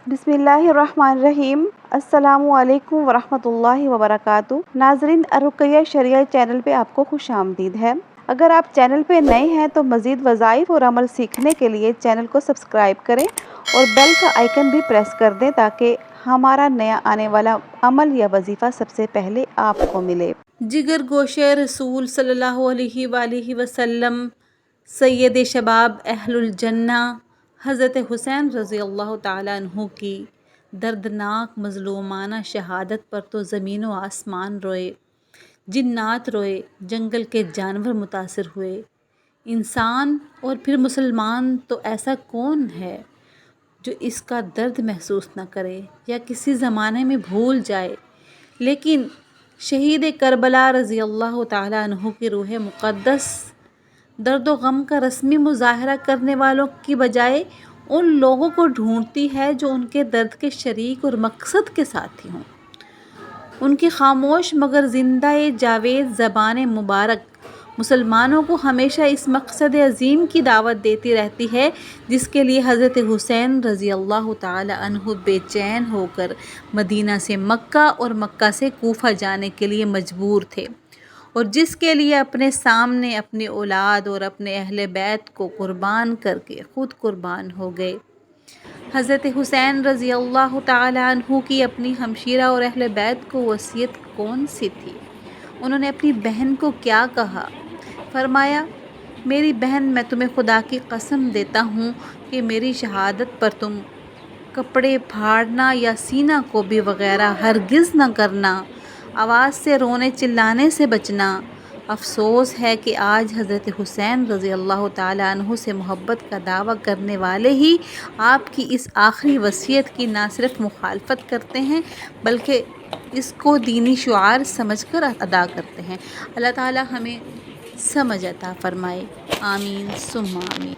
بسم اللہ الرحمن الرحیم۔ السلام علیکم ورحمۃ اللہ وبرکاتہ۔ ناظرین، الرقیہ شرعیہ چینل پہ آپ کو خوش آمدید ہے۔ اگر آپ چینل پہ نئے ہیں تو مزید وظائف اور عمل سیکھنے کے لیے چینل کو سبسکرائب کریں اور بیل کا آئیکن بھی پریس کر دیں تاکہ ہمارا نیا آنے والا عمل یا وظیفہ سب سے پہلے آپ کو ملے۔ جگر گوشہ رسول صلی اللہ علیہ وآلہ وسلم، سید شباب اہل الجنہ حضرت حسین رضی اللہ تعالیٰ عنہ کی دردناک مظلومانہ شہادت پر تو زمین و آسمان روئے، جنات روئے، جنگل کے جانور متاثر ہوئے، انسان اور پھر مسلمان تو ایسا کون ہے جو اس کا درد محسوس نہ کرے یا کسی زمانے میں بھول جائے۔ لیکن شہید کربلا رضی اللہ تعالیٰ عنہ کی روح مقدس درد و غم کا رسمی مظاہرہ کرنے والوں کی بجائے ان لوگوں کو ڈھونڈتی ہے جو ان کے درد کے شریک اور مقصد کے ساتھی ہوں۔ ان کی خاموش مگر زندہ جاوید زبان مبارک مسلمانوں کو ہمیشہ اس مقصد عظیم کی دعوت دیتی رہتی ہے جس کے لیے حضرت حسین رضی اللہ تعالی عنہ بے چین ہو کر مدینہ سے مکہ اور مکہ سے کوفہ جانے کے لیے مجبور تھے، اور جس کے لیے اپنے سامنے اپنی اولاد اور اپنے اہل بیت کو قربان کر کے خود قربان ہو گئے۔ حضرت حسین رضی اللہ تعالی عنہ کی اپنی ہمشیرہ اور اہل بیت کو وصیت کون سی تھی؟ انہوں نے اپنی بہن کو کیا کہا؟ فرمایا، میری بہن، میں تمہیں خدا کی قسم دیتا ہوں کہ میری شہادت پر تم کپڑے پھاڑنا یا سینہ کوبی وغیرہ ہرگز نہ کرنا، آواز سے رونے چلانے سے بچنا۔ افسوس ہے کہ آج حضرت حسین رضی اللہ تعالیٰ عنہ سے محبت کا دعویٰ کرنے والے ہی آپ کی اس آخری وصیت کی نہ صرف مخالفت کرتے ہیں بلکہ اس کو دینی شعار سمجھ کر ادا کرتے ہیں۔ اللہ تعالیٰ ہمیں سمجھ عطا فرمائے، آمین ثم آمین۔